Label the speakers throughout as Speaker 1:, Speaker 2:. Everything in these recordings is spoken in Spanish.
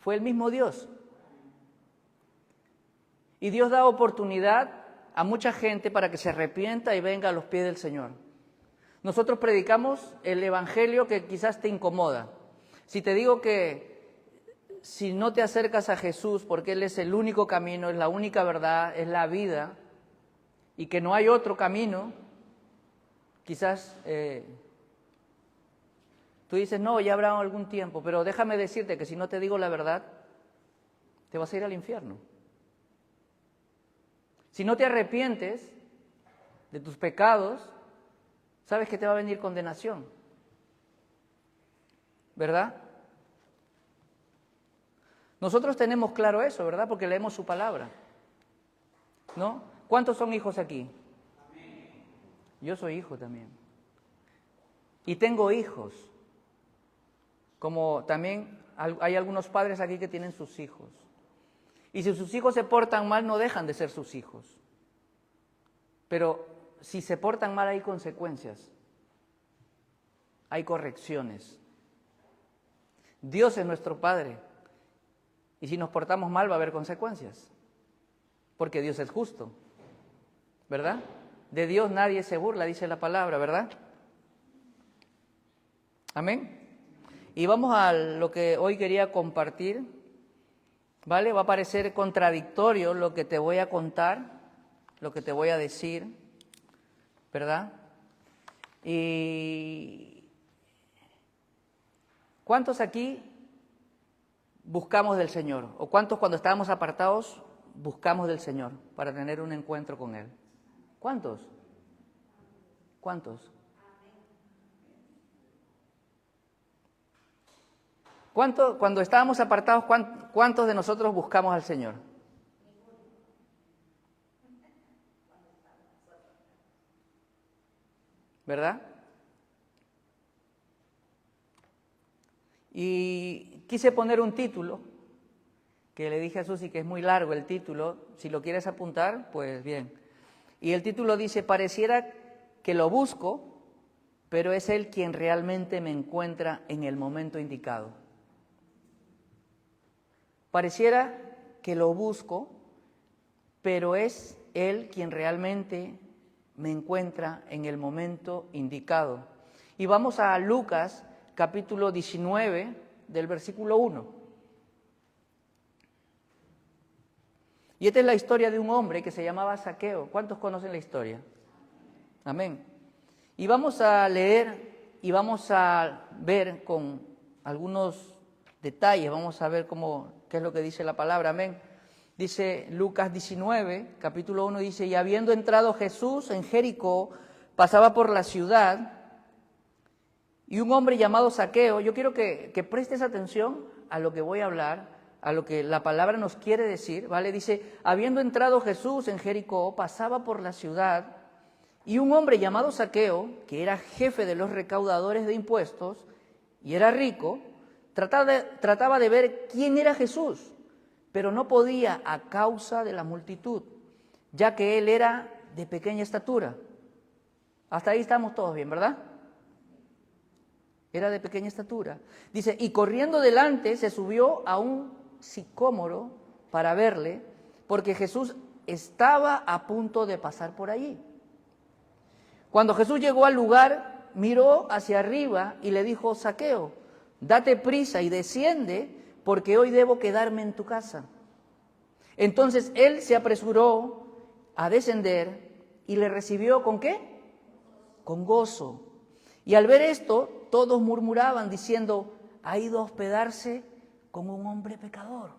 Speaker 1: Fue el mismo Dios. Y Dios da oportunidad a mucha gente para que se arrepienta y venga a los pies del Señor. Nosotros predicamos el evangelio que quizás te incomoda. Si te digo que si no te acercas a Jesús porque Él es el único camino, es la única verdad, es la vida, y que no hay otro camino, quizás tú dices, no, ya habrá algún tiempo, pero déjame decirte que si no te digo la verdad, te vas a ir al infierno. Si no te arrepientes de tus pecados, sabes que te va a venir condenación, ¿verdad? Nosotros tenemos claro eso, ¿verdad? Porque leemos su palabra, ¿no? ¿Cuántos son hijos aquí? Yo soy hijo también. Y tengo hijos. Como también hay algunos padres aquí que tienen sus hijos. Y si sus hijos se portan mal, no dejan de ser sus hijos. Pero si se portan mal hay consecuencias. Hay correcciones. Dios es nuestro Padre. Y si nos portamos mal va a haber consecuencias. Porque Dios es justo. ¿Verdad? De Dios nadie se burla, dice la palabra, ¿verdad? Amén. Y vamos a lo que hoy quería compartir, ¿vale? Va a parecer contradictorio lo que te voy a contar, lo que te voy a decir, ¿verdad? Y ¿cuántos aquí buscamos del Señor? ¿O cuántos cuando estábamos apartados buscamos del Señor para tener un encuentro con Él? ¿Cuántos? ¿Cuántos? Cuando estábamos apartados, ¿cuántos de nosotros buscamos al Señor? ¿Verdad? Y quise poner un título, que le dije a Susi que es muy largo el título, si lo quieres apuntar, pues bien. Y el título dice, pareciera que lo busco, pero es Él quien realmente me encuentra en el momento indicado. Pareciera que lo busco, pero es Él quien realmente me encuentra en el momento indicado. Y vamos a Lucas, capítulo 19, del versículo 1. Y esta es la historia de un hombre que se llamaba Zaqueo. ¿Cuántos conocen la historia? Amén. Y vamos a leer y vamos a ver con algunos detalles, vamos a ver qué es lo que dice la palabra, amén. Dice Lucas 19, capítulo 1, dice, y habiendo entrado Jesús en Jericó, pasaba por la ciudad, y un hombre llamado Zaqueo, yo quiero que prestes atención a lo que voy a hablar, a lo que la palabra nos quiere decir, ¿vale? Dice, habiendo entrado Jesús en Jericó, pasaba por la ciudad, y un hombre llamado Zaqueo, que era jefe de los recaudadores de impuestos, y era rico, trataba de ver quién era Jesús, pero no podía a causa de la multitud, ya que él era de pequeña estatura. Hasta ahí estamos todos bien, ¿verdad? Era de pequeña estatura. Dice, y corriendo delante se subió a un sicómoro para verle, porque Jesús estaba a punto de pasar por allí. Cuando Jesús llegó al lugar, miró hacia arriba y le dijo, Zaqueo, date prisa y desciende, porque hoy debo quedarme en tu casa. Entonces él se apresuró a descender y le recibió ¿con qué? Con gozo. Y al ver esto, todos murmuraban diciendo, ha ido a hospedarse con un hombre pecador.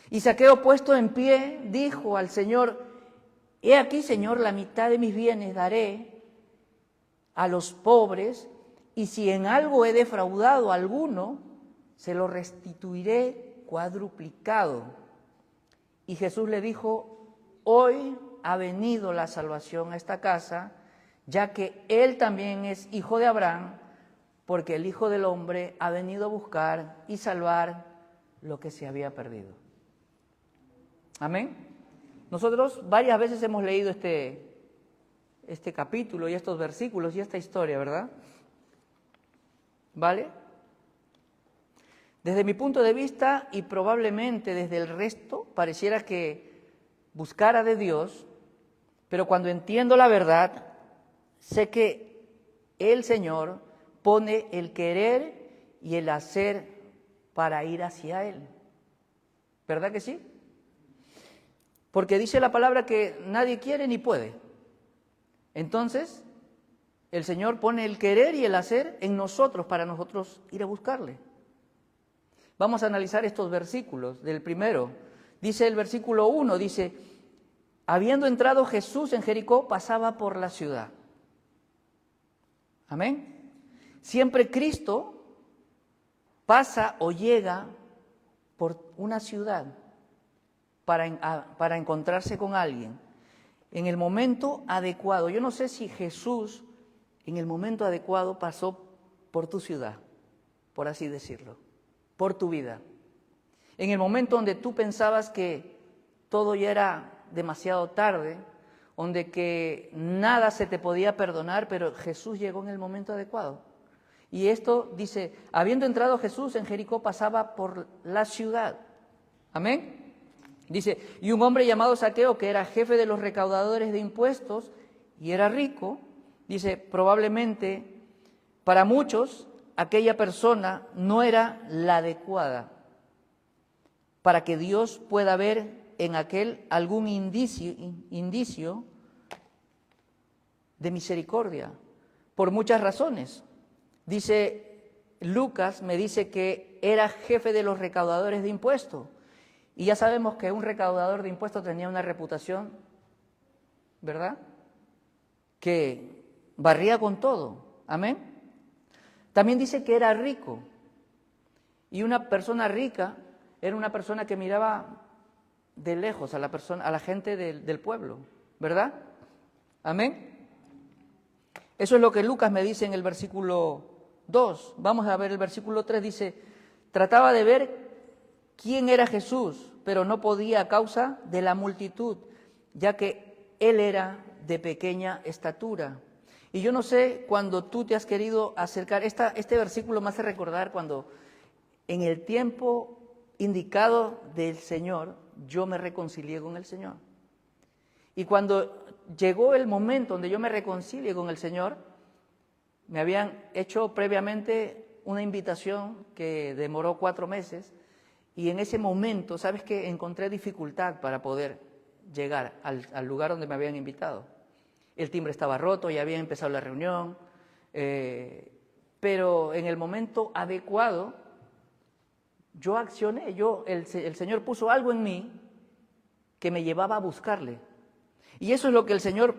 Speaker 1: Y Zaqueo, puesto en pie, dijo al Señor, he aquí, Señor, la mitad de mis bienes daré a los pobres, y si en algo he defraudado a alguno, se lo restituiré cuadruplicado. Y Jesús le dijo, hoy ha venido la salvación a esta casa, ya que él también es hijo de Abraham, porque el Hijo del Hombre ha venido a buscar y salvar lo que se había perdido. Amén. Nosotros varias veces hemos leído este capítulo y estos versículos y esta historia, ¿verdad? ¿Vale? Desde mi punto de vista y probablemente desde el resto, pareciera que buscara de Dios, pero cuando entiendo la verdad, sé que el Señor pone el querer y el hacer para ir hacia Él. ¿Verdad que sí? Porque dice la palabra que nadie quiere ni puede. Entonces, el Señor pone el querer y el hacer en nosotros para nosotros ir a buscarle. Vamos a analizar estos versículos del primero. Dice el versículo 1, dice, habiendo entrado Jesús en Jericó, pasaba por la ciudad. Amén. Siempre Cristo pasa o llega por una ciudad para encontrarse con alguien en el momento adecuado. Yo no sé si Jesús en el momento adecuado pasó por tu ciudad, por así decirlo, por tu vida. En el momento donde tú pensabas que todo ya era demasiado tarde, donde que nada se te podía perdonar, pero Jesús llegó en el momento adecuado. Y esto dice, habiendo entrado Jesús en Jericó, pasaba por la ciudad. Amén. Dice, y un hombre llamado Zaqueo, que era jefe de los recaudadores de impuestos y era rico, dice, probablemente para muchos aquella persona no era la adecuada para que Dios pueda ver en aquel algún indicio de misericordia, por muchas razones. Dice Lucas, me dice que era jefe de los recaudadores de impuestos. Y ya sabemos que un recaudador de impuestos tenía una reputación, ¿verdad? Que barría con todo. Amén. También dice que era rico. Y una persona rica era una persona que miraba de lejos a la gente del pueblo, ¿verdad? Amén. Eso es lo que Lucas me dice en el versículo 2. Vamos a ver el versículo 3. Dice, trataba de ver quién era Jesús, pero no podía a causa de la multitud, ya que él era de pequeña estatura. Y yo no sé cuando tú te has querido acercar, este versículo me hace recordar cuando en el tiempo indicado del Señor, yo me reconcilié con el Señor. Y cuando llegó el momento donde yo me reconcilié con el Señor, me habían hecho previamente una invitación que demoró 4 meses, y en ese momento, ¿sabes qué? Encontré dificultad para poder llegar al lugar donde me habían invitado. El timbre estaba roto, ya había empezado la reunión, pero en el momento adecuado yo accioné, el Señor puso algo en mí que me llevaba a buscarle. Y eso es lo que el Señor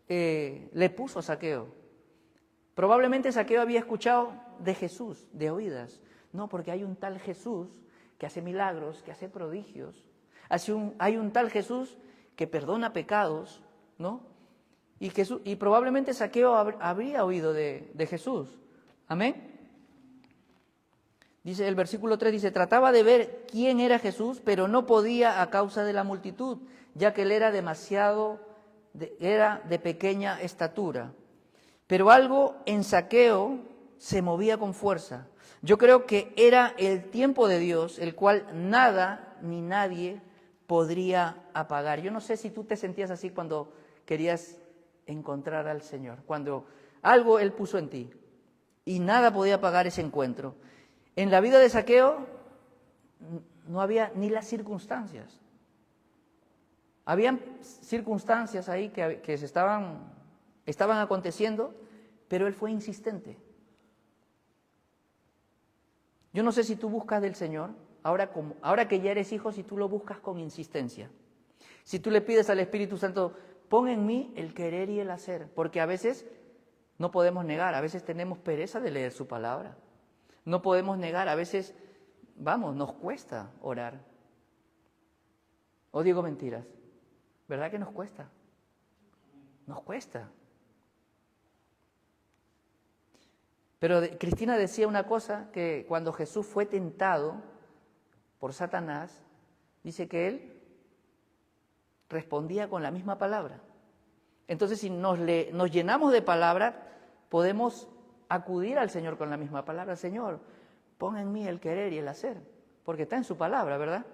Speaker 1: le puso a Zaqueo. Probablemente Zaqueo había escuchado de Jesús, de oídas. No, porque hay un tal Jesús que hace milagros, que hace prodigios. Hay un tal Jesús que perdona pecados, ¿no? Y probablemente Zaqueo habría oído de Jesús. Amén. Dice el versículo 3, dice, trataba de ver quién era Jesús, pero no podía a causa de la multitud, ya que él era era de pequeña estatura. Pero algo en Zaqueo se movía con fuerza. Yo creo que era el tiempo de Dios, el cual nada ni nadie podría apagar. Yo no sé si tú te sentías así cuando querías encontrar al Señor, cuando algo Él puso en ti y nada podía apagar ese encuentro. En la vida de Zaqueo no había ni las circunstancias. Habían circunstancias ahí que estaban aconteciendo, pero él fue insistente. Yo no sé si tú buscas del Señor, ahora que ya eres hijo, si tú lo buscas con insistencia. Si tú le pides al Espíritu Santo, pon en mí el querer y el hacer, porque a veces no podemos negar, a veces tenemos pereza de leer su palabra. No podemos negar, a veces, nos cuesta orar. O digo mentiras, ¿verdad que nos cuesta? Nos cuesta. Pero Cristina decía una cosa, que cuando Jesús fue tentado por Satanás, dice que él respondía con la misma palabra. Entonces, si nos llenamos de palabra, podemos acudir al Señor con la misma palabra. Señor, Pon en mí el querer y el hacer, porque está en su palabra, ¿verdad?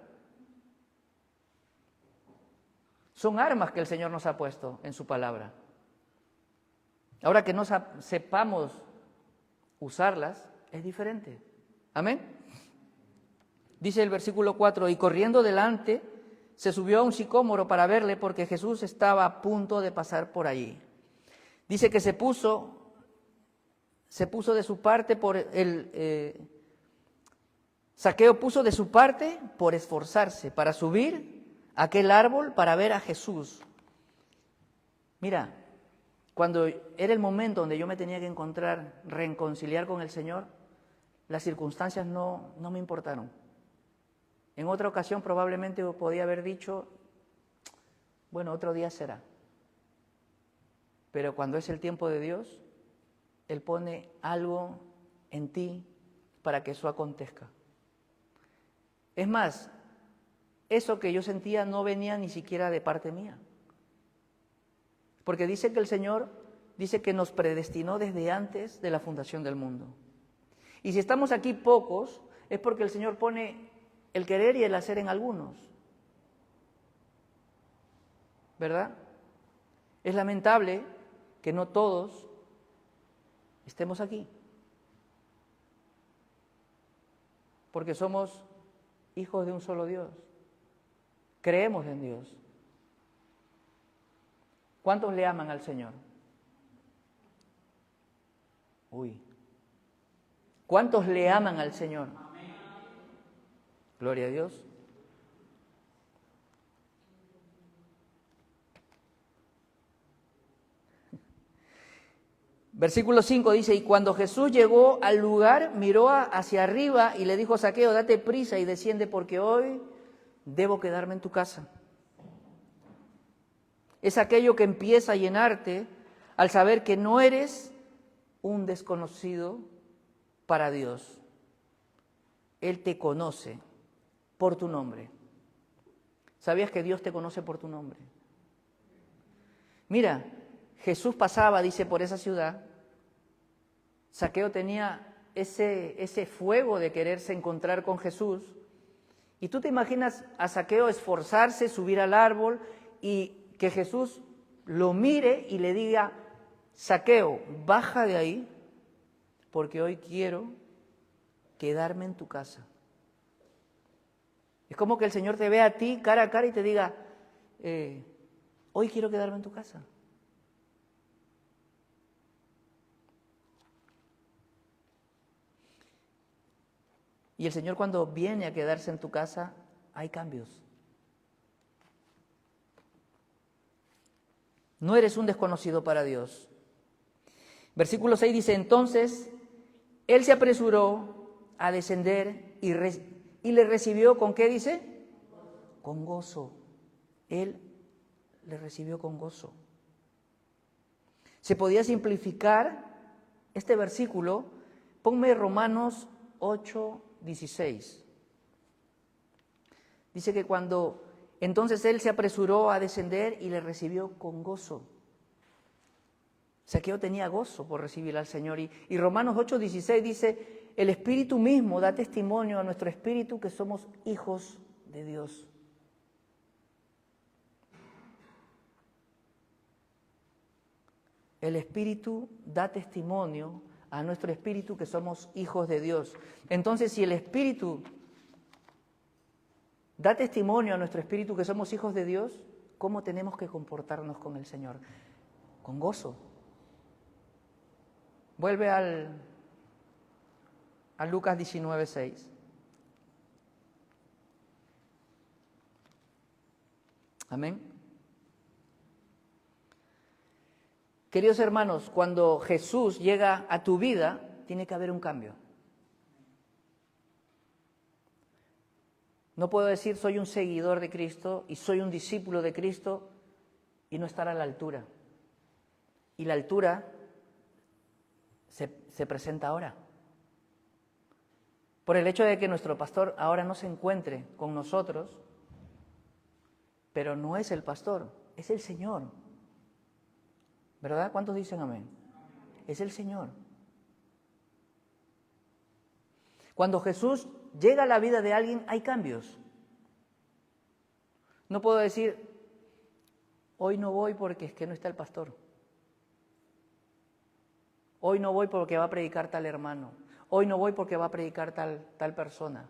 Speaker 1: Son armas que el Señor nos ha puesto en su palabra. Ahora que no sepamos usarlas, es diferente. Amén. Dice el versículo 4, y corriendo delante, se subió a un sicómoro para verle porque Jesús estaba a punto de pasar por allí. Dice que se puso de su parte Zaqueo puso de su parte por esforzarse, para subir a aquel árbol para ver a Jesús. Mira, cuando era el momento donde yo me tenía que reconciliar con el Señor, las circunstancias no me importaron. En otra ocasión probablemente podía haber dicho, bueno, otro día será. Pero cuando es el tiempo de Dios, Él pone algo en ti para que eso acontezca. Es más, eso que yo sentía no venía ni siquiera de parte mía. Porque dice que el Señor dice que nos predestinó desde antes de la fundación del mundo. Y si estamos aquí pocos, es porque el Señor pone el querer y el hacer en algunos. ¿Verdad? Es lamentable que no todos estemos aquí. Porque somos hijos de un solo Dios. Creemos en Dios. ¿Cuántos le aman al Señor? ¿Cuántos le aman al Señor? Gloria a Dios. Versículo 5 dice, y cuando Jesús llegó al lugar, miró hacia arriba y le dijo a Zaqueo, date prisa y desciende porque hoy debo quedarme en tu casa. Es aquello que empieza a llenarte al saber que no eres un desconocido para Dios. Él te conoce por tu nombre. ¿Sabías que Dios te conoce por tu nombre? Mira, Jesús pasaba, dice, por esa ciudad. Zaqueo tenía ese fuego de quererse encontrar con Jesús. Y tú te imaginas a Zaqueo esforzarse, subir al árbol y que Jesús lo mire y le diga, Zaqueo, baja de ahí, porque hoy quiero quedarme en tu casa. Es como que el Señor te vea a ti cara a cara y te diga, hoy quiero quedarme en tu casa. Y el Señor cuando viene a quedarse en tu casa, hay cambios. No eres un desconocido para Dios. Versículo 6 dice, entonces, Él se apresuró a descender y le recibió, ¿con qué dice? Con gozo. Él le recibió con gozo. Se podía simplificar este versículo. Ponme Romanos 8:16. Dice que cuando entonces Él se apresuró a descender y le recibió con gozo. Zaqueo tenía gozo por recibir al Señor. Y Romanos 8:16 dice, el Espíritu mismo da testimonio a nuestro espíritu que somos hijos de Dios. El Espíritu da testimonio a nuestro espíritu que somos hijos de Dios. Entonces, si el Espíritu da testimonio a nuestro espíritu que somos hijos de Dios, ¿cómo tenemos que comportarnos con el Señor? Con gozo. Vuelve a Lucas 19:6. Amén. Queridos hermanos, cuando Jesús llega a tu vida, tiene que haber un cambio. No puedo decir soy un seguidor de Cristo y soy un discípulo de Cristo y no estar a la altura. Y la altura se presenta ahora. Por el hecho de que nuestro pastor ahora no se encuentre con nosotros, pero no es el pastor, es el Señor. ¿Verdad? ¿Cuántos dicen amén? Es el Señor. Cuando Jesús llega a la vida de alguien, hay cambios. No puedo decir, hoy no voy porque es que no está el pastor. Hoy no voy porque va a predicar tal hermano. Hoy no voy porque va a predicar tal persona.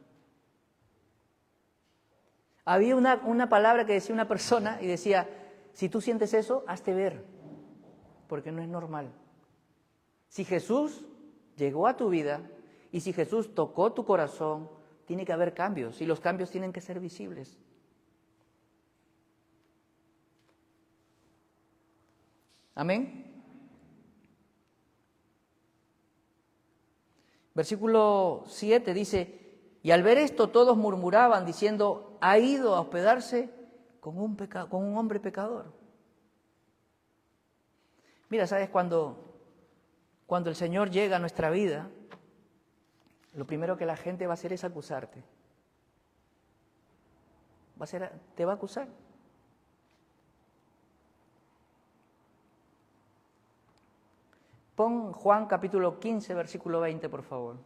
Speaker 1: Había una palabra que decía una persona y decía, si tú sientes eso, hazte ver, porque no es normal. Si Jesús llegó a tu vida y si Jesús tocó tu corazón, tiene que haber cambios y los cambios tienen que ser visibles. Amén. Versículo 7 dice, y al ver esto todos murmuraban diciendo, ha ido a hospedarse con un hombre pecador. Mira, ¿sabes? Cuando el Señor llega a nuestra vida, lo primero que la gente va a hacer es acusarte. Te va a acusar. Pon Juan capítulo 15, versículo 20, por favor.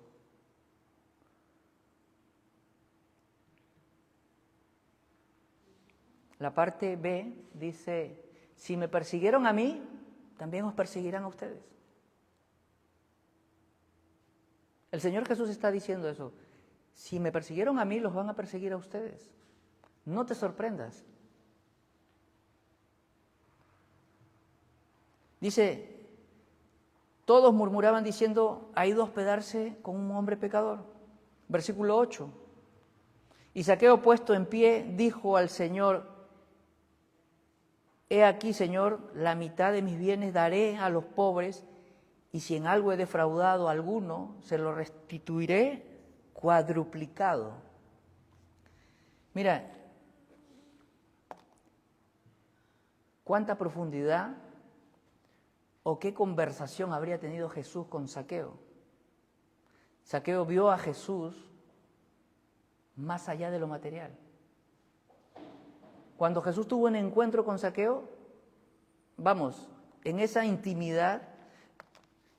Speaker 1: La parte B dice, si me persiguieron a mí, también os perseguirán a ustedes. El Señor Jesús está diciendo eso. Si me persiguieron a mí, los van a perseguir a ustedes. No te sorprendas. Dice, todos murmuraban diciendo, ha ido a hospedarse con un hombre pecador. Versículo 8. Y Zaqueo, puesto en pie, dijo al Señor, he aquí, Señor, la mitad de mis bienes daré a los pobres, y si en algo he defraudado a alguno, se lo restituiré cuadruplicado. Mira, cuánta profundidad o qué conversación habría tenido Jesús con Zaqueo. Zaqueo vio a Jesús más allá de lo material. Cuando Jesús tuvo un encuentro con Zaqueo, vamos, en esa intimidad,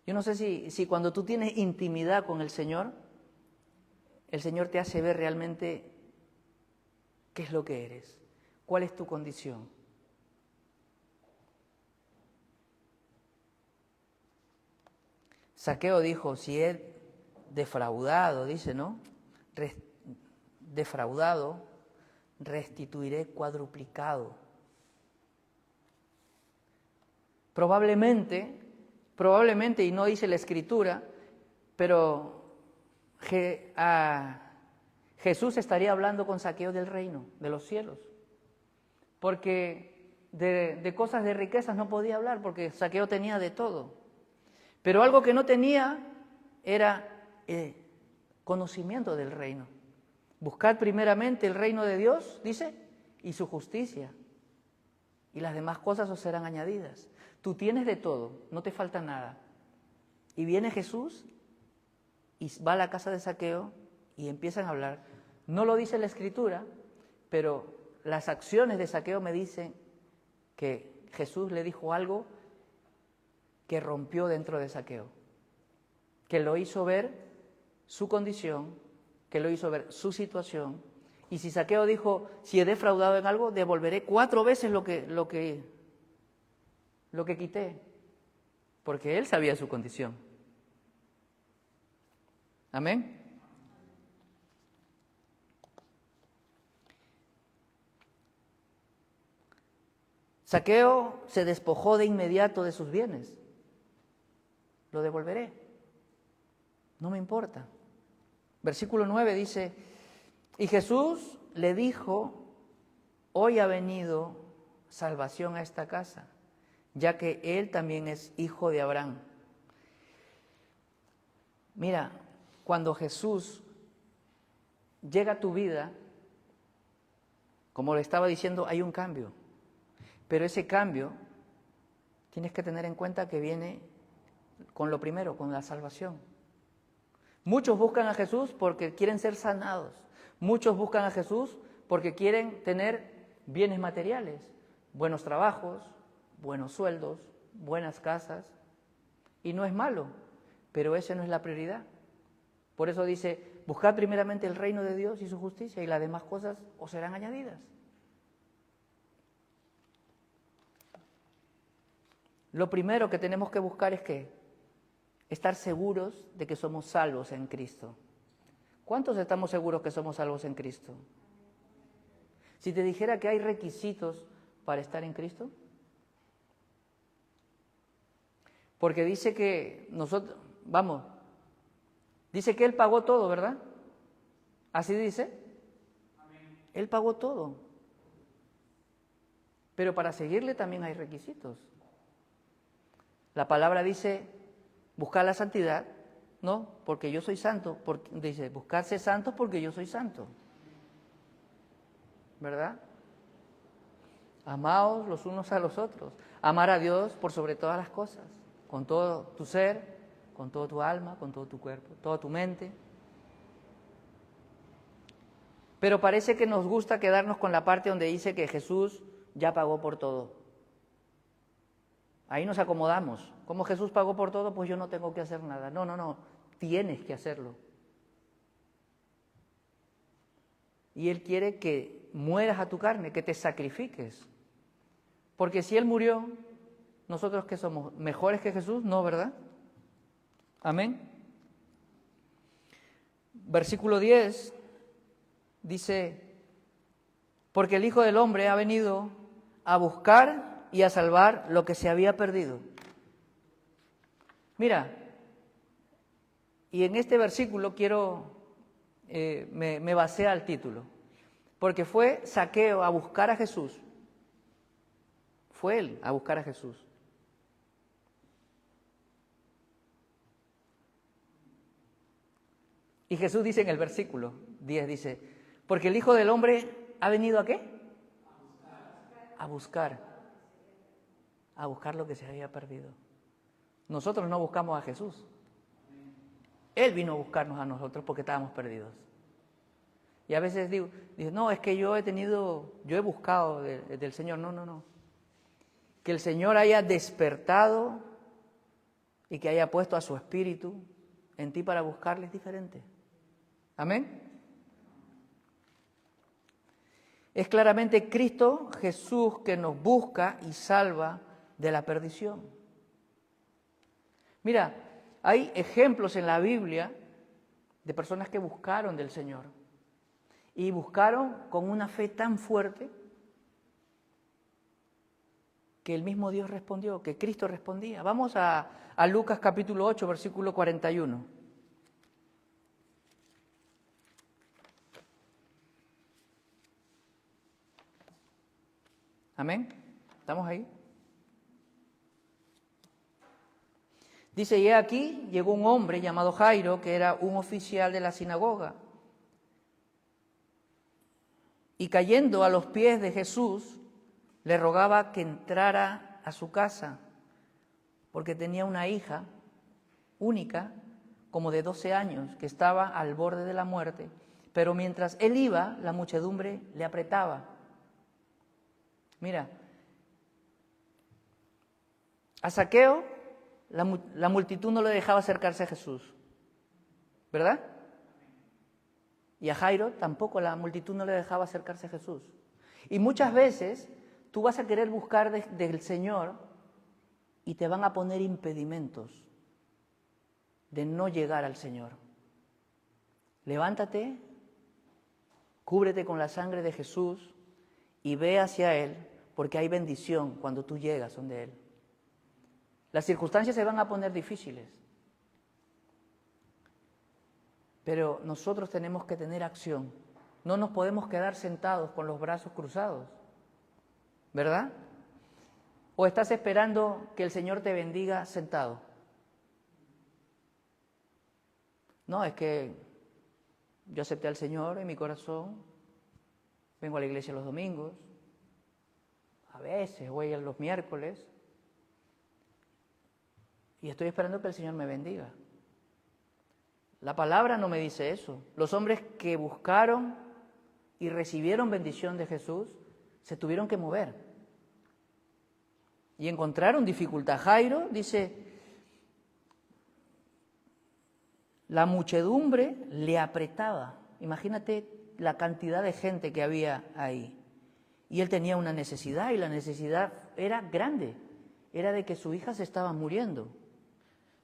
Speaker 1: yo no sé si cuando tú tienes intimidad con el Señor te hace ver realmente qué es lo que eres, cuál es tu condición. Zaqueo dijo, si he defraudado, dice, ¿no? Defraudado, restituiré cuadruplicado. Probablemente, y no dice la Escritura, pero Jesús estaría hablando con Zaqueo del reino, de los cielos. Porque de cosas de riquezas no podía hablar, porque Zaqueo tenía de todo. Pero algo que no tenía era conocimiento del reino. Buscad primeramente el reino de Dios, dice, y su justicia. Y las demás cosas os serán añadidas. Tú tienes de todo, no te falta nada. Y viene Jesús y va a la casa de Zaqueo y empiezan a hablar. No lo dice la Escritura, pero las acciones de Zaqueo me dicen que Jesús le dijo algo que rompió dentro de Zaqueo, que lo hizo ver su condición, que lo hizo ver su situación. Y si Zaqueo dijo, si he defraudado en algo, devolveré 4 veces lo que quité, porque él sabía su condición. Amén. Zaqueo se despojó de inmediato de sus bienes. Lo devolveré. No me importa. Versículo 9 dice, y Jesús le dijo, hoy ha venido salvación a esta casa, ya que él también es hijo de Abraham. Mira, cuando Jesús llega a tu vida, como le estaba diciendo, hay un cambio. Pero ese cambio tienes que tener en cuenta que viene con lo primero, con la salvación. Muchos buscan a Jesús porque quieren ser sanados. Muchos buscan a Jesús porque quieren tener bienes materiales, buenos trabajos, buenos sueldos, buenas casas. Y no es malo, pero esa no es la prioridad. Por eso dice, Buscad primeramente el reino de Dios y su justicia, y las demás cosas os serán añadidas. Lo primero que tenemos que buscar es ¿qué? Estar seguros de que somos salvos en Cristo. ¿Cuántos estamos seguros que somos salvos en Cristo? Si te dijera que hay requisitos para estar en Cristo, porque dice que nosotros, dice que Él pagó todo, ¿verdad? ¿Así dice? Amén. Él pagó todo. Pero para seguirle también hay requisitos. La palabra dice, buscar la santidad, ¿no? Porque yo soy santo. Dice, buscarse santos porque yo soy santo. ¿Verdad? Amaos los unos a los otros. Amar a Dios por sobre todas las cosas. Con todo tu ser, con todo tu alma, con todo tu cuerpo, toda tu mente. Pero parece que nos gusta quedarnos con la parte donde dice que Jesús ya pagó por todo. Ahí nos acomodamos. Como Jesús pagó por todo, pues yo no tengo que hacer nada. No. Tienes que hacerlo. Y Él quiere que mueras a tu carne, que te sacrifiques. Porque si Él murió, ¿nosotros qué somos? ¿Mejores que Jesús? No, ¿verdad? Amén. Versículo 10 dice, porque el Hijo del Hombre ha venido a buscar y a salvar lo que se había perdido. Mira, y en este versículo me basé al título, porque fue Zaqueo a buscar a Jesús. Fue él a buscar a Jesús. Y Jesús dice en el versículo 10, dice, porque el Hijo del Hombre ha venido ¿a qué? A buscar lo que se había perdido. Nosotros no buscamos a Jesús. Él vino a buscarnos a nosotros porque estábamos perdidos. Y a veces digo, no, es que yo he buscado del Señor. No. Que el Señor haya despertado y que haya puesto a su espíritu en ti para buscarle es diferente. Amén. Es claramente Cristo Jesús que nos busca y salva de la perdición. Mira, hay ejemplos en la Biblia de personas que buscaron del Señor y buscaron con una fe tan fuerte que el mismo Dios respondió, que Cristo respondía. Vamos a Lucas capítulo 8, versículo 41. Amén. ¿Estamos ahí? Dice, y aquí llegó un hombre llamado Jairo, que era un oficial de la sinagoga. Y cayendo a los pies de Jesús, le rogaba que entrara a su casa, porque tenía una hija única, como de 12 años, que estaba al borde de la muerte. Pero mientras él iba, la muchedumbre le apretaba. Mira, a Zaqueo la multitud no le dejaba acercarse a Jesús, ¿verdad? Y a Jairo tampoco la multitud no le dejaba acercarse a Jesús. Y muchas veces tú vas a querer buscar del Señor y te van a poner impedimentos de no llegar al Señor. Levántate, cúbrete con la sangre de Jesús y ve hacia Él, porque hay bendición cuando tú llegas donde Él. Las circunstancias se van a poner difíciles, pero nosotros tenemos que tener acción. No nos podemos quedar sentados con los brazos cruzados, ¿verdad? ¿O estás esperando que el Señor te bendiga sentado? No, es que yo acepté al Señor en mi corazón, vengo a la iglesia los domingos, a veces voy los miércoles y estoy esperando que el Señor me bendiga. La palabra no me dice eso. Los hombres que buscaron y recibieron bendición de Jesús se tuvieron que mover y encontraron dificultad. Jairo dice, la muchedumbre le apretaba. Imagínate la cantidad de gente que había ahí. Y él tenía una necesidad, y la necesidad era grande. Era de que su hija se estaba muriendo.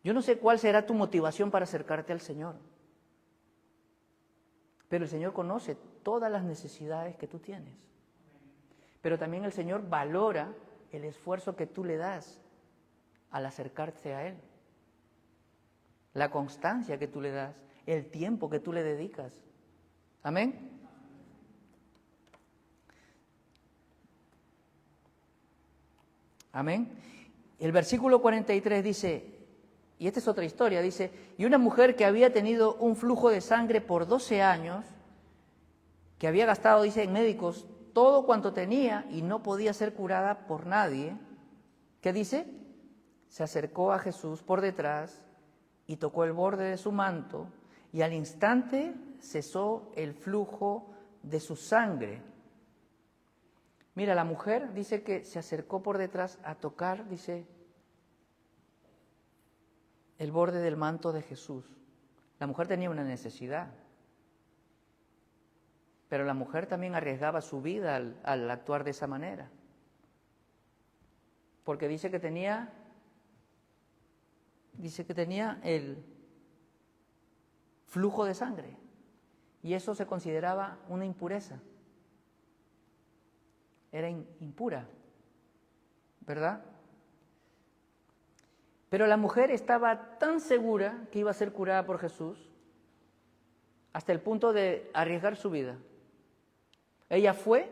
Speaker 1: Yo no sé cuál será tu motivación para acercarte al Señor. Pero el Señor conoce todas las necesidades que tú tienes. Pero también el Señor valora el esfuerzo que tú le das al acercarte a Él. La constancia que tú le das, el tiempo que tú le dedicas. Amén. Amén. El versículo 43 dice, y esta es otra historia, dice, y una mujer que había tenido un flujo de sangre por 12 años, que había gastado, dice, en médicos todo cuanto tenía y no podía ser curada por nadie, ¿qué dice? Se acercó a Jesús por detrás y tocó el borde de su manto, y al instante cesó el flujo de su sangre. Mira, la mujer dice que se acercó por detrás a tocar, dice, el borde del manto de Jesús. La mujer tenía una necesidad, pero la mujer también arriesgaba su vida al actuar de esa manera, porque dice que tenía el flujo de sangre, y eso se consideraba una impureza. Era impura, ¿verdad? Pero la mujer estaba tan segura que iba a ser curada por Jesús, hasta el punto de arriesgar su vida. Ella fue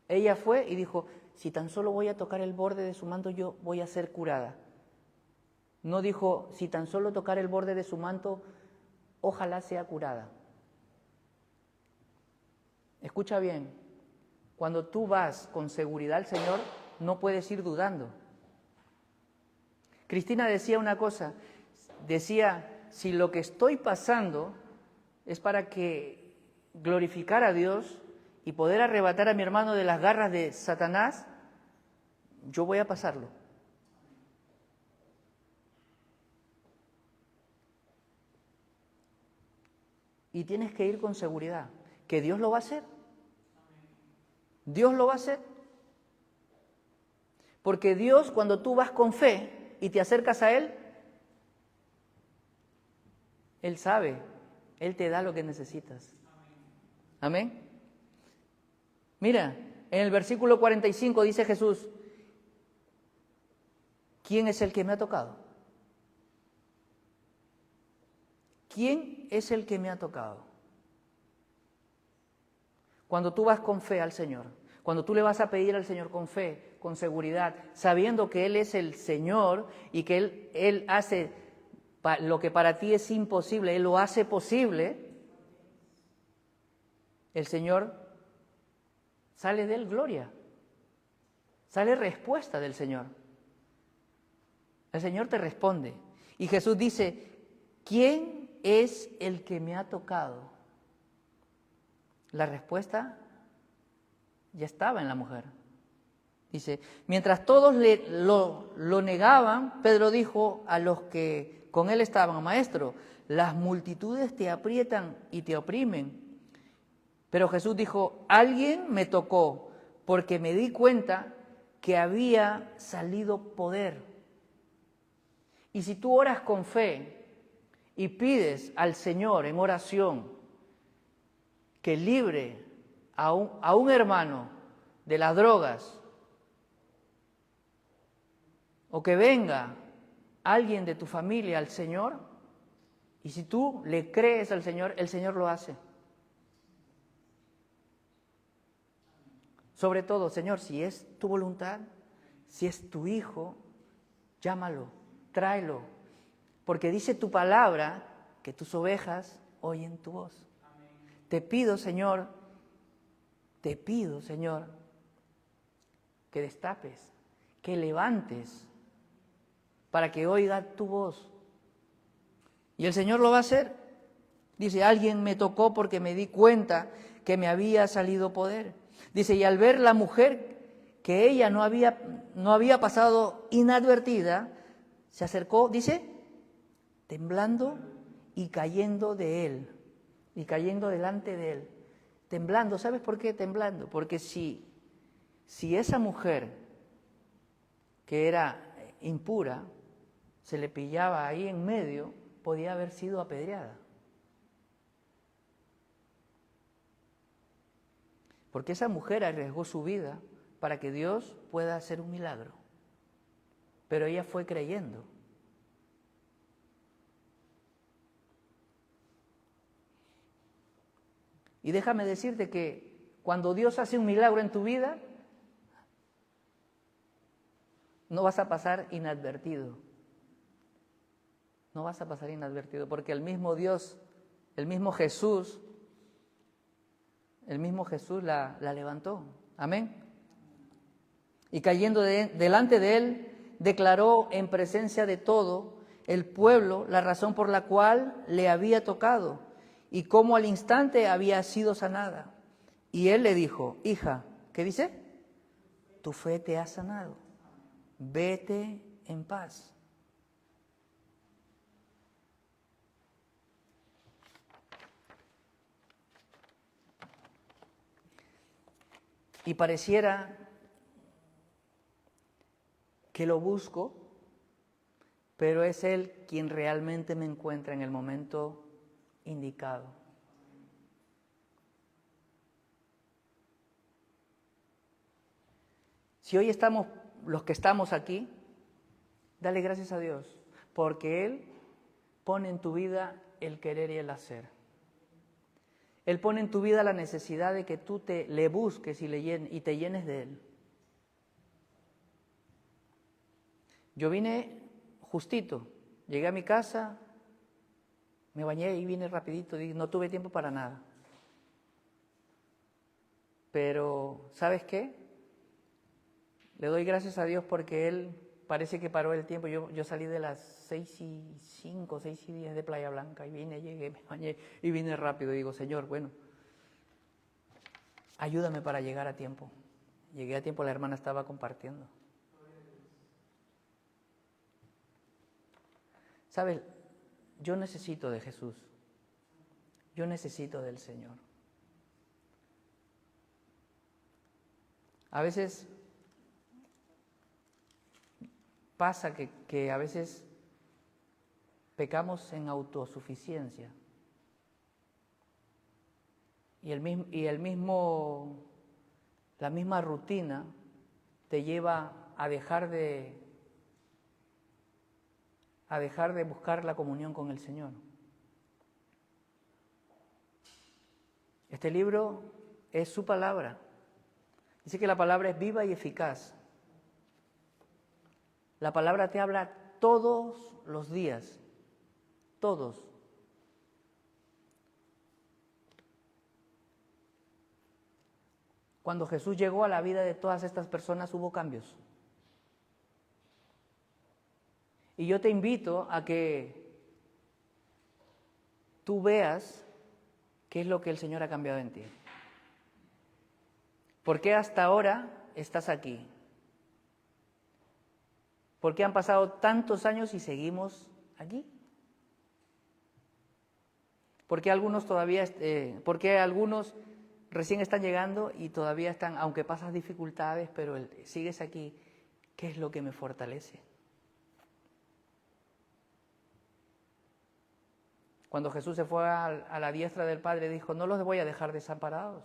Speaker 1: y dijo, si tan solo voy a tocar el borde de su manto, yo voy a ser curada. No dijo, si tan solo tocar el borde de su manto, ojalá sea curada. Escucha bien, cuando tú vas con seguridad al Señor, no puedes ir dudando. Cristina decía una cosa, decía, si lo que estoy pasando es para que glorificar a Dios y poder arrebatar a mi hermano de las garras de Satanás, yo voy a pasarlo. Y tienes que ir con seguridad, que Dios lo va a hacer. Dios lo va a hacer. Porque Dios, cuando tú vas con fe y te acercas a Él, Él sabe, Él te da lo que necesitas. Amén. Mira, en el versículo 45 dice Jesús, ¿quién es el que me ha tocado? ¿Quién es el que me ha tocado? Cuando tú vas con fe al Señor, cuando tú le vas a pedir al Señor con fe, con seguridad, sabiendo que Él es el Señor y que Él hace lo que para ti es imposible, Él lo hace posible, el Señor sale de Él gloria, sale respuesta del Señor. El Señor te responde. Y Jesús dice, ¿quién es el que me ha tocado? La respuesta ya estaba en la mujer. Dice, mientras todos lo negaban, Pedro dijo a los que con él estaban, maestro, las multitudes te aprietan y te oprimen. Pero Jesús dijo, alguien me tocó porque me di cuenta que había salido poder. Y si tú oras con fe y pides al Señor en oración que libre a un hermano de las drogas, o que venga alguien de tu familia al Señor, y si tú le crees al Señor, el Señor lo hace. Sobre todo, Señor, si es tu voluntad, si es tu hijo, llámalo, tráelo, porque dice tu palabra que tus ovejas oyen tu voz. Te pido, Señor, que destapes, que levantes para que oiga tu voz. Y el Señor lo va a hacer. Dice, alguien me tocó porque me di cuenta que me había salido poder. Dice, y al ver la mujer que ella no había pasado inadvertida, se acercó, dice, temblando y cayendo de él, y cayendo delante de él, temblando. ¿Sabes por qué temblando? Porque si esa mujer que era impura se le pillaba ahí en medio, podía haber sido apedreada. Porque esa mujer arriesgó su vida para que Dios pueda hacer un milagro. Pero ella fue creyendo. Y déjame decirte que cuando Dios hace un milagro en tu vida, no vas a pasar inadvertido. No vas a pasar inadvertido, porque el mismo Dios, el mismo Jesús la levantó. Amén. Y cayendo delante de él, declaró en presencia de todo el pueblo la razón por la cual le había tocado y cómo al instante había sido sanada. Y él le dijo: hija, ¿qué dice? Tu fe te ha sanado. Vete en paz. Y pareciera que lo busco, pero es Él quien realmente me encuentra en el momento indicado. Si hoy estamos, los que estamos aquí, dale gracias a Dios, porque Él pone en tu vida el querer y el hacer. Él pone en tu vida la necesidad de que tú le busques y te llenes de Él. Yo vine justito, llegué a mi casa, me bañé y vine rapidito, no tuve tiempo para nada. Pero, ¿sabes qué? Le doy gracias a Dios porque Él parece que paró el tiempo. Yo salí de las 6:05, 6:10 de Playa Blanca y llegué, me bañé y vine rápido. Y digo: Señor, bueno, ayúdame para llegar a tiempo. Llegué a tiempo, la hermana estaba compartiendo. ¿Sabes? Yo necesito de Jesús. Yo necesito del Señor. A veces pasa que a veces pecamos en autosuficiencia. Y la misma rutina te lleva a dejar de buscar la comunión con el Señor. Este libro es su palabra. Dice que la palabra es viva y eficaz. La palabra te habla todos los días, todos. Cuando Jesús llegó a la vida de todas estas personas hubo cambios. Y yo te invito a que tú veas qué es lo que el Señor ha cambiado en ti. ¿Por qué hasta ahora estás aquí? ¿Por qué han pasado tantos años y seguimos aquí? ¿Por qué algunos recién están llegando y todavía están, aunque pasas dificultades, pero sigues aquí? ¿Qué es lo que me fortalece? Cuando Jesús se fue a la diestra del Padre, dijo: no los voy a dejar desamparados,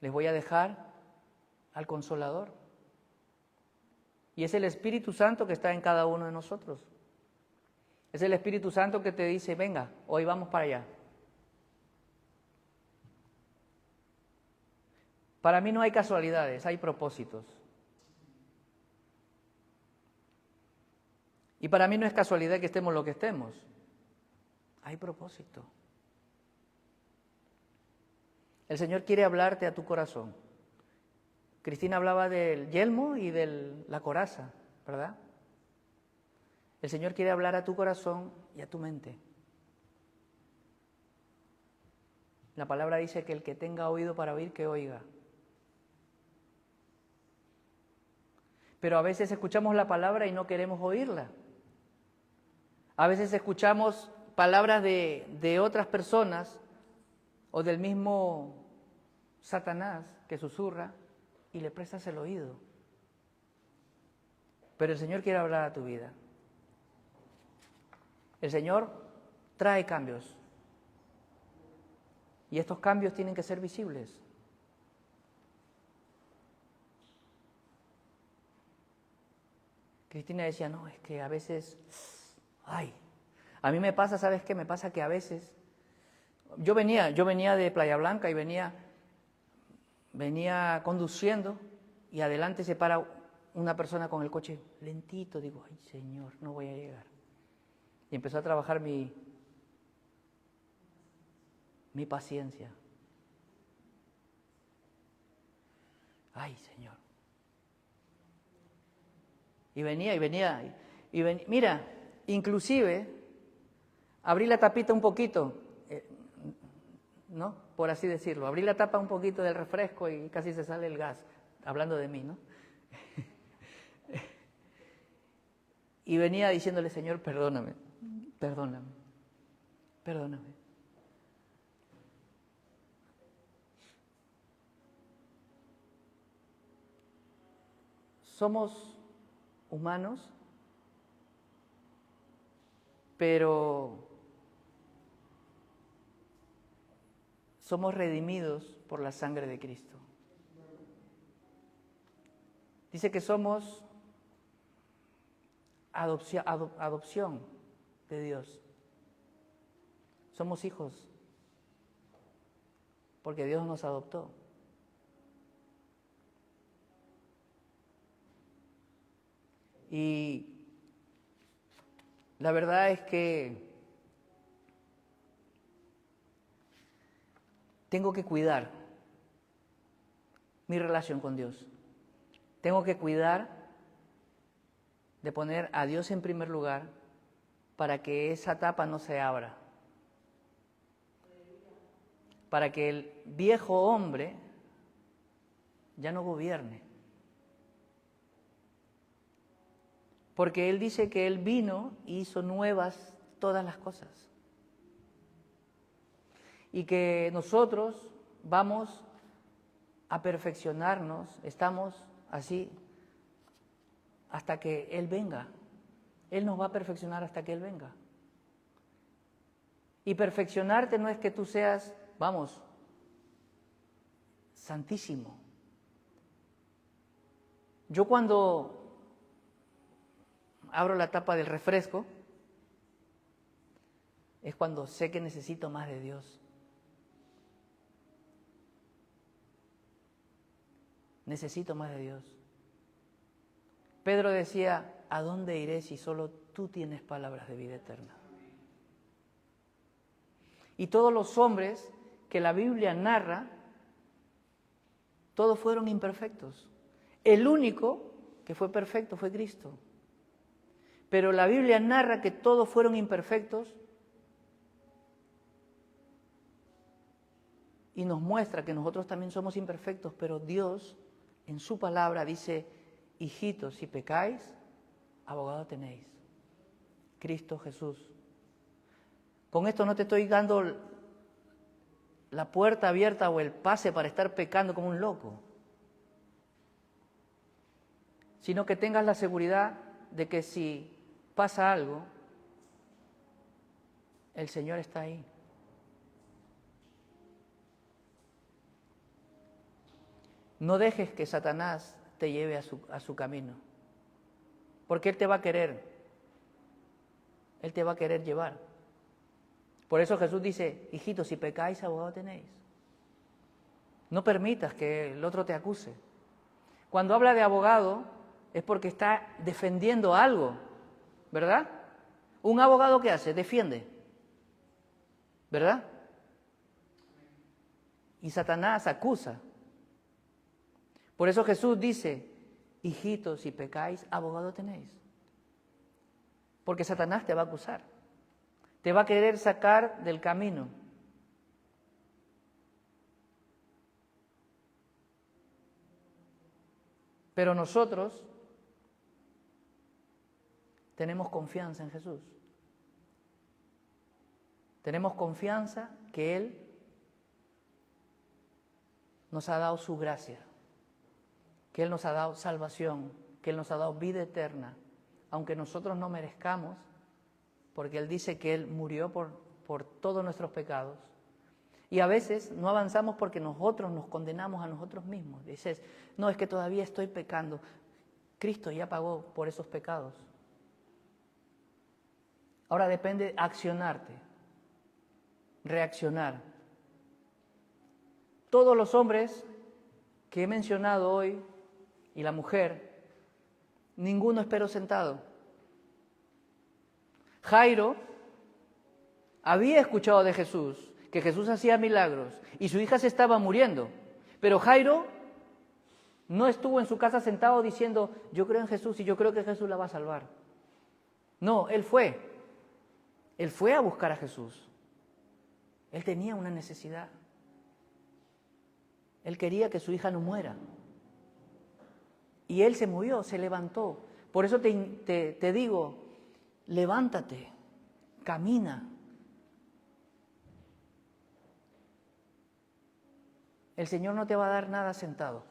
Speaker 1: les voy a dejar al Consolador. Y es el Espíritu Santo que está en cada uno de nosotros. Es el Espíritu Santo que te dice: venga, hoy vamos para allá. Para mí no hay casualidades, hay propósitos. Y para mí no es casualidad que estemos lo que estemos. Hay propósito. El Señor quiere hablarte a tu corazón. Cristina hablaba del yelmo y de la coraza, ¿verdad? El Señor quiere hablar a tu corazón y a tu mente. La palabra dice que el que tenga oído para oír, que oiga. Pero a veces escuchamos la palabra y no queremos oírla. A veces escuchamos palabras de otras personas o del mismo Satanás que susurra y le prestas el oído. Pero el Señor quiere hablar a tu vida. El Señor trae cambios. Y estos cambios tienen que ser visibles. Cristina decía, no, es que a veces, a mí me pasa, ¿sabes qué? Me pasa que a veces, yo venía de Playa Blanca y venía conduciendo y adelante se para una persona con el coche lentito, digo, ay Señor, no voy a llegar. Y empezó a trabajar mi paciencia. Ay Señor. Y venía. Mira, inclusive abrí la tapita un poquito, ¿no? Por así decirlo. Abrí la tapa un poquito del refresco y casi se sale el gas, hablando de mí, ¿no? Y venía diciéndole, Señor, perdóname. Somos humanos, pero somos redimidos por la sangre de Cristo. Dice que somos adopción de Dios. Somos hijos, porque Dios nos adoptó. Y la verdad es que tengo que cuidar mi relación con Dios. Tengo que cuidar de poner a Dios en primer lugar para que esa tapa no se abra. Para que el viejo hombre ya no gobierne. Porque Él dice que Él vino y hizo nuevas todas las cosas. Y que nosotros vamos a perfeccionarnos, estamos así hasta que Él venga. Él nos va a perfeccionar hasta que Él venga. Y perfeccionarte no es que tú seas, santísimo. Yo cuando abro la tapa del refresco, es cuando sé que necesito más de Dios. Necesito más de Dios. Pedro decía, ¿a dónde iré si solo tú tienes palabras de vida eterna? Y todos los hombres que la Biblia narra, todos fueron imperfectos. El único que fue perfecto fue Cristo. Pero la Biblia narra que todos fueron imperfectos y nos muestra que nosotros también somos imperfectos, pero Dios en su palabra dice, hijitos, si pecáis, abogado tenéis, Cristo Jesús. Con esto no te estoy dando la puerta abierta o el pase para estar pecando como un loco, sino que tengas la seguridad de que si pasa algo, el Señor está ahí. No dejes que Satanás te lleve a su camino, porque Él te va a querer llevar. Por eso Jesús dice, hijitos, si pecáis, abogado tenéis. No permitas que el otro te acuse. Cuando habla de abogado es porque está defendiendo algo, ¿verdad? Un abogado, ¿qué hace? Defiende, ¿verdad? Y Satanás acusa. Por eso Jesús dice, hijitos, si pecáis, abogado tenéis. Porque Satanás te va a acusar. Te va a querer sacar del camino. Pero nosotros tenemos confianza en Jesús. Tenemos confianza que Él nos ha dado su gracia, que Él nos ha dado salvación, que Él nos ha dado vida eterna, aunque nosotros no merezcamos, porque Él dice que Él murió por todos nuestros pecados. Y a veces no avanzamos porque nosotros nos condenamos a nosotros mismos. Dices, no, es que todavía estoy pecando. Cristo ya pagó por esos pecados. Ahora depende accionarte, reaccionar. Todos los hombres que he mencionado hoy y la mujer, ninguno esperó sentado. Jairo había escuchado de Jesús, que Jesús hacía milagros y su hija se estaba muriendo. Pero Jairo no estuvo en su casa sentado diciendo, yo creo en Jesús y yo creo que Jesús la va a salvar. No, él fue a buscar a Jesús. Él tenía una necesidad. Él quería que su hija no muera. Y él se movió, se levantó. Por eso te digo, levántate, camina. El Señor no te va a dar nada sentado.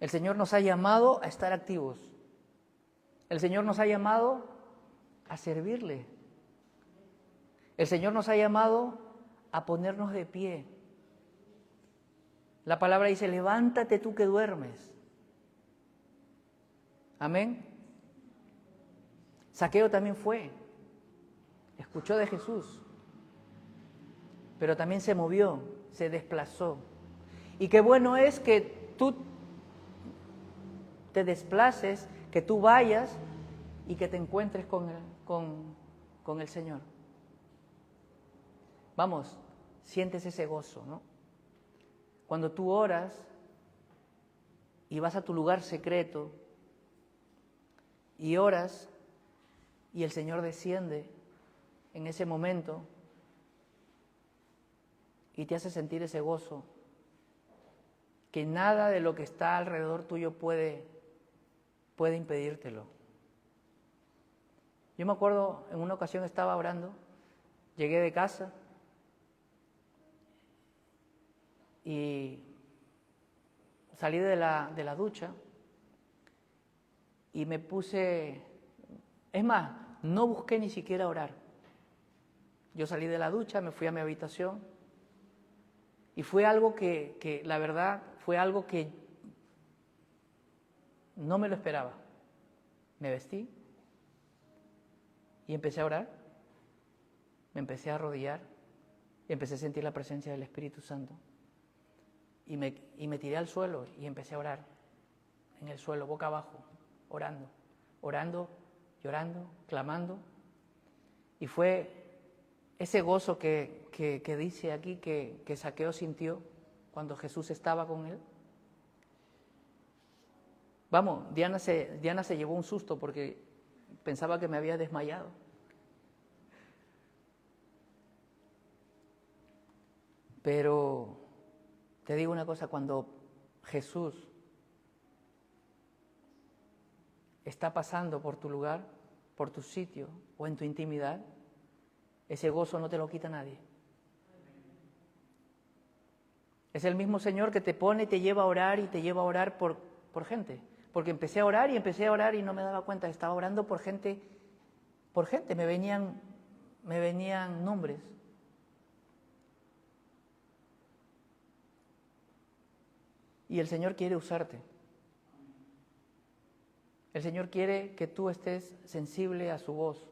Speaker 1: El Señor nos ha llamado a estar activos. El Señor nos ha llamado a servirle. El Señor nos ha llamado a ponernos de pie. La palabra dice, levántate tú que duermes. Amén. Zaqueo también fue, escuchó de Jesús, pero también se movió, se desplazó. Y qué bueno es que tú te desplaces, que tú vayas y que te encuentres con el Señor. Vamos, sientes ese gozo, ¿no? Cuando tú oras y vas a tu lugar secreto y oras y el Señor desciende en ese momento y te hace sentir ese gozo, que nada de lo que está alrededor tuyo puede impedírtelo. Yo me acuerdo, en una ocasión estaba orando, llegué de casa y salí de la ducha y me puse, es más, no busqué ni siquiera orar. Yo salí de la ducha, me fui a mi habitación y fue algo que la verdad, fue algo que no me lo esperaba. Me vestí y empecé a orar, me empecé a arrodillar y empecé a sentir la presencia del Espíritu Santo. Y me tiré al suelo y empecé a orar en el suelo, boca abajo, orando, llorando, clamando. Y fue ese gozo que dice aquí que Zaqueo sintió cuando Jesús estaba con él. Vamos, Diana se llevó un susto porque pensaba que me había desmayado. Pero te digo una cosa, cuando Jesús está pasando por tu lugar, por tu sitio o en tu intimidad, ese gozo no te lo quita nadie. Es el mismo Señor que te pone y te lleva a orar y te lleva a orar por gente. Porque empecé a orar y no me daba cuenta, estaba orando por gente, me venían nombres. Y el Señor quiere usarte. El Señor quiere que tú estés sensible a su voz.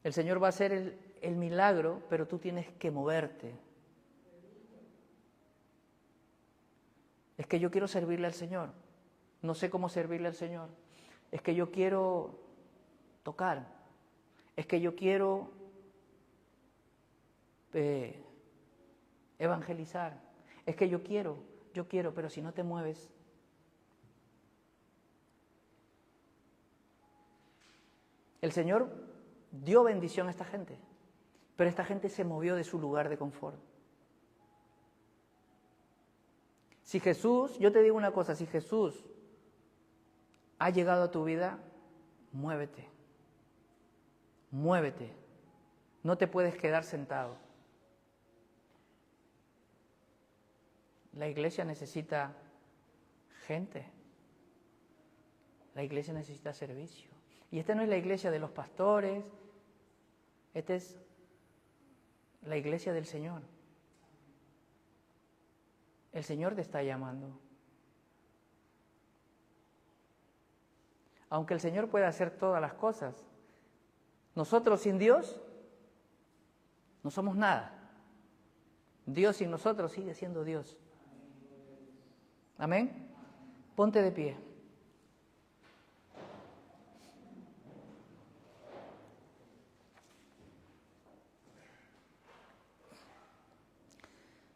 Speaker 1: El Señor va a hacer el milagro, pero tú tienes que moverte. Es que yo quiero servirle al Señor. No sé cómo servirle al Señor. Es que yo quiero tocar. Es que yo quiero evangelizar. Es que yo quiero, pero si no te mueves. El Señor dio bendición a esta gente, pero esta gente se movió de su lugar de confort. Si Jesús, yo te digo una cosa, si Jesús ha llegado a tu vida, muévete. Muévete. No te puedes quedar sentado. La iglesia necesita gente. La iglesia necesita servicio. Y esta no es la iglesia de los pastores. Esta es la iglesia del Señor. El Señor te está llamando. Aunque el Señor pueda hacer todas las cosas, nosotros sin Dios no somos nada. Dios sin nosotros sigue siendo Dios. Amén. Ponte de pie.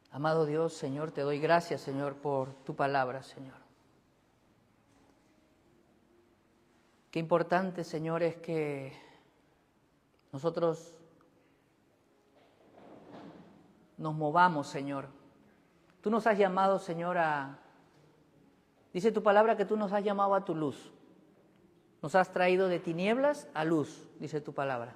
Speaker 1: Amado Dios, Señor, te doy gracias, Señor, por tu palabra, Señor. Qué importante, Señor, es que nosotros nos movamos, Señor. Tú nos has llamado, Señor, dice tu palabra que tú nos has llamado a tu luz. Nos has traído de tinieblas a luz, dice tu palabra.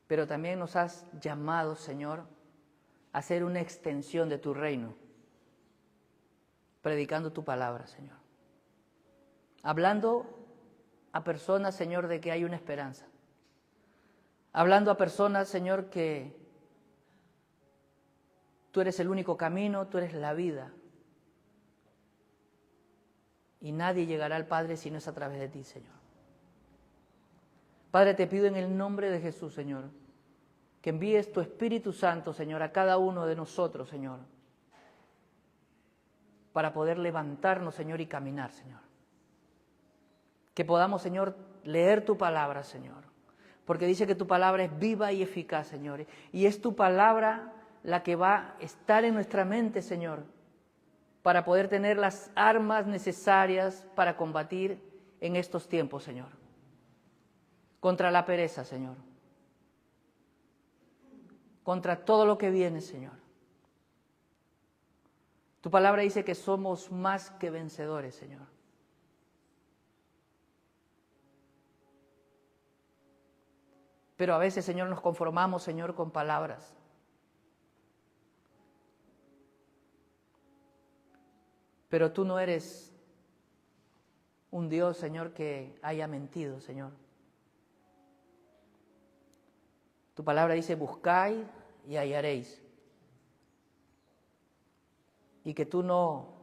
Speaker 1: Pero también nos has llamado, Señor, a ser una extensión de tu reino, predicando tu palabra, Señor. Hablando a personas, Señor, de que hay una esperanza. Hablando a personas, Señor, que tú eres el único camino, tú eres la vida. Y nadie llegará al Padre si no es a través de ti, Señor. Padre, te pido en el nombre de Jesús, Señor, que envíes tu Espíritu Santo, Señor, a cada uno de nosotros, Señor, para poder levantarnos, Señor, y caminar, Señor. Que podamos, Señor, leer tu palabra, Señor, porque dice que tu palabra es viva y eficaz, Señor, y es tu palabra la que va a estar en nuestra mente, Señor, para poder tener las armas necesarias para combatir en estos tiempos, Señor. Contra la pereza, Señor. Contra todo lo que viene, Señor. Tu palabra dice que somos más que vencedores, Señor. Pero a veces, Señor, nos conformamos, Señor, con palabras. Pero tú no eres un Dios, Señor, que haya mentido, Señor. Tu palabra dice, buscáis y hallaréis. Y que tú no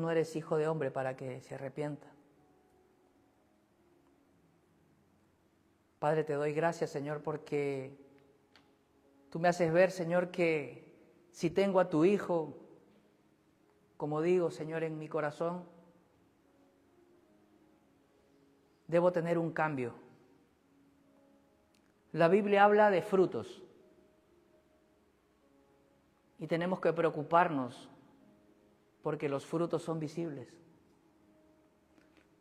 Speaker 1: eres hijo de hombre para que se arrepienta. Padre, te doy gracias, Señor, porque tú me haces ver, Señor, que si tengo a tu Hijo, como digo, Señor, en mi corazón, debo tener un cambio. La Biblia habla de frutos y tenemos que preocuparnos porque los frutos son visibles.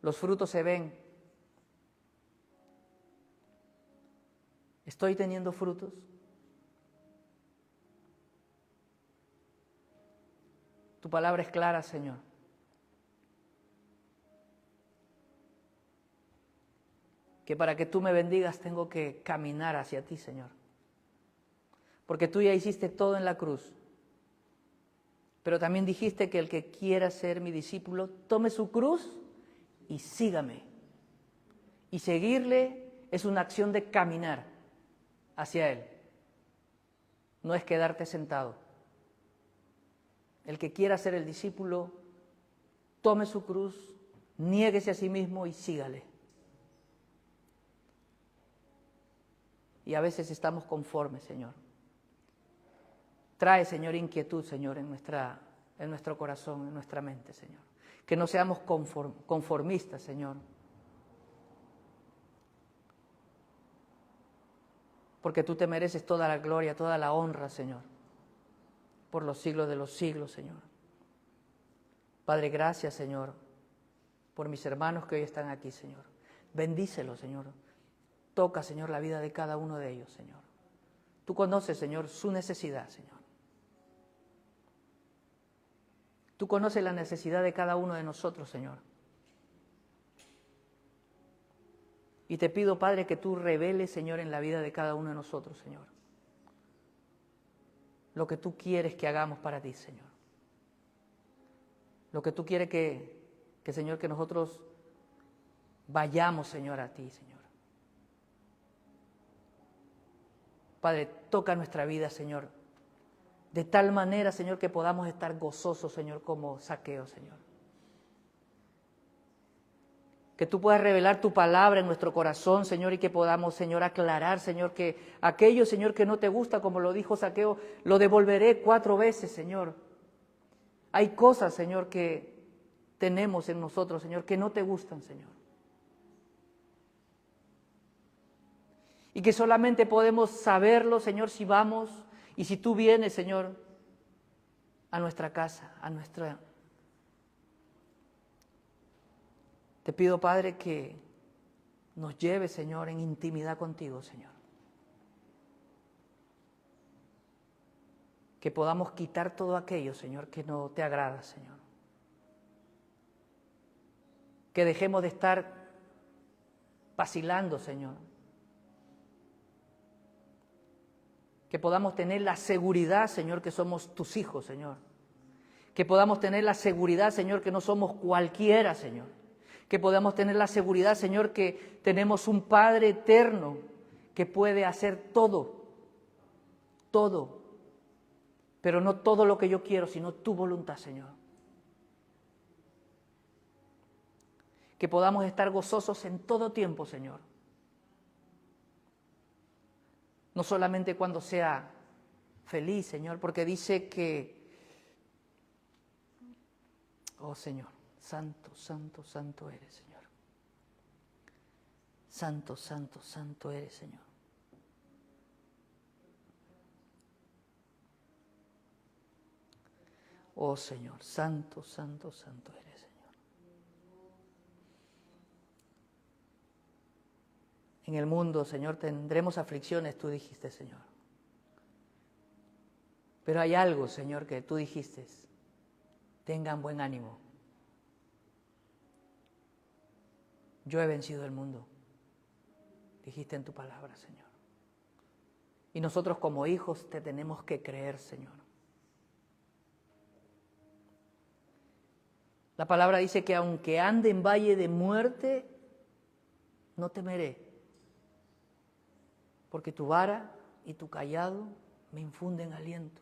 Speaker 1: Los frutos se ven. ¿Estoy teniendo frutos? Tu palabra es clara, Señor. Que para que tú me bendigas tengo que caminar hacia ti, Señor. Porque tú ya hiciste todo en la cruz. Pero también dijiste que el que quiera ser mi discípulo, tome su cruz y sígame. Y seguirle es una acción de caminar hacia Él. No es quedarte sentado. El que quiera ser el discípulo, tome su cruz, niéguese a sí mismo y sígale. Y a veces estamos conformes, Señor. Trae, Señor, inquietud, Señor, en nuestro corazón, en nuestra mente, Señor. Que no seamos conformistas, Señor. Porque tú te mereces toda la gloria, toda la honra, Señor. Por los siglos de los siglos, Señor. Padre, gracias, Señor, por mis hermanos que hoy están aquí, Señor. Bendícelos, Señor. Toca, Señor, la vida de cada uno de ellos, Señor. Tú conoces, Señor, su necesidad, Señor. Tú conoces la necesidad de cada uno de nosotros, Señor. Y te pido, Padre, que tú reveles, Señor, en la vida de cada uno de nosotros, Señor, lo que tú quieres que hagamos para ti, Señor. Lo que tú quieres que Señor, que nosotros vayamos, Señor, a ti, Señor. Padre, toca nuestra vida, Señor, de tal manera, Señor, que podamos estar gozosos, Señor, como Zaqueo, Señor. Que tú puedas revelar tu palabra en nuestro corazón, Señor, y que podamos, Señor, aclarar, Señor, que aquello, Señor, que no te gusta, como lo dijo Zaqueo, lo devolveré 4 veces, Señor. Hay cosas, Señor, que tenemos en nosotros, Señor, que no te gustan, Señor. Y que solamente podemos saberlo, Señor, si vamos y si tú vienes, Señor, a nuestra casa, a nuestra... Te pido, Padre, que nos lleves, Señor, en intimidad contigo, Señor. Que podamos quitar todo aquello, Señor, que no te agrada, Señor. Que dejemos de estar vacilando, Señor. Que podamos tener la seguridad, Señor, que somos tus hijos, Señor. Que podamos tener la seguridad, Señor, que no somos cualquiera, Señor. Que podamos tener la seguridad, Señor, que tenemos un Padre eterno que puede hacer todo, todo, pero no todo lo que yo quiero, sino tu voluntad, Señor. Que podamos estar gozosos en todo tiempo, Señor. No solamente cuando sea feliz, Señor, porque dice que, oh Señor, santo, santo, santo eres, Señor. Santo, santo, santo eres, Señor. Oh Señor, santo, santo, santo eres, Señor. En el mundo, Señor, tendremos aflicciones, tú dijiste, Señor. Pero hay algo, Señor, que tú dijiste. Tengan buen ánimo. Yo he vencido el mundo. Dijiste en tu palabra, Señor. Y nosotros como hijos te tenemos que creer, Señor. La palabra dice que aunque ande en valle de muerte, no temeré. Porque tu vara y tu cayado me infunden aliento.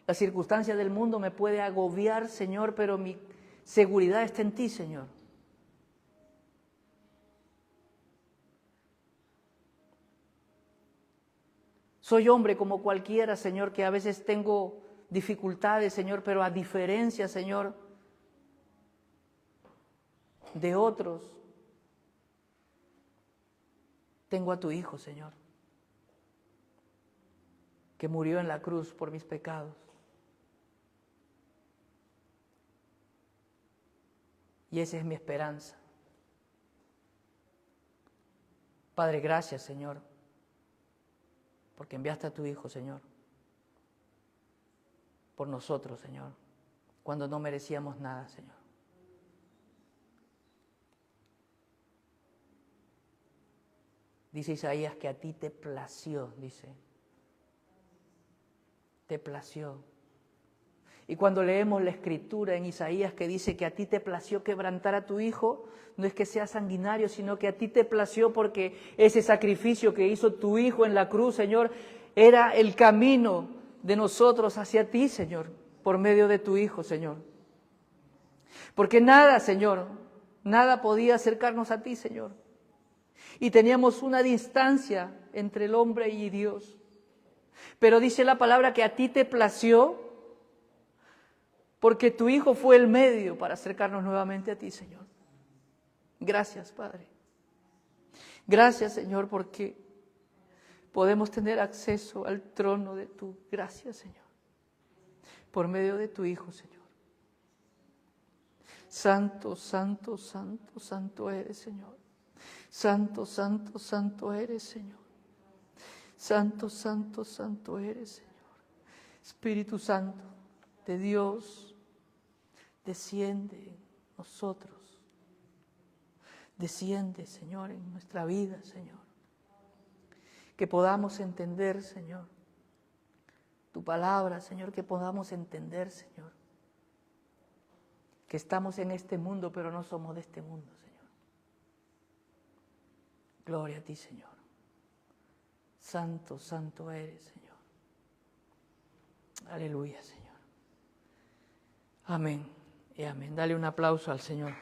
Speaker 1: La circunstancia del mundo me puede agobiar, Señor, pero mi seguridad está en ti, Señor. Soy hombre como cualquiera, Señor, que a veces tengo dificultades, Señor, pero a diferencia, Señor, de otros, tengo a tu Hijo, Señor, que murió en la cruz por mis pecados. Y esa es mi esperanza. Padre, gracias, Señor, porque enviaste a tu Hijo, Señor, por nosotros, Señor, cuando no merecíamos nada, Señor. Dice Isaías que a ti te plació, dice. Te plació. Y cuando leemos la escritura en Isaías que dice que a ti te plació quebrantar a tu Hijo, no es que sea sanguinario, sino que a ti te plació porque ese sacrificio que hizo tu Hijo en la cruz, Señor, era el camino de nosotros hacia ti, Señor, por medio de tu Hijo, Señor. Porque nada, Señor, nada podía acercarnos a ti, Señor. Y teníamos una distancia entre el hombre y Dios. Pero dice la palabra que a ti te plació porque tu Hijo fue el medio para acercarnos nuevamente a ti, Señor. Gracias, Padre. Gracias, Señor, porque podemos tener acceso al trono de tu gracia, Señor, por medio de tu Hijo, Señor. Santo, santo, santo, santo eres, Señor. Santo, santo, santo eres, Señor. Santo, santo, santo eres, Señor. Espíritu Santo de Dios, desciende en nosotros. Desciende, Señor, en nuestra vida, Señor. Que podamos entender, Señor, tu palabra, Señor, que podamos entender, Señor, que estamos en este mundo, pero no somos de este mundo, Señor. Gloria a ti, Señor. Santo, santo eres, Señor. Aleluya, Señor. Amén y amén. Dale un aplauso al Señor.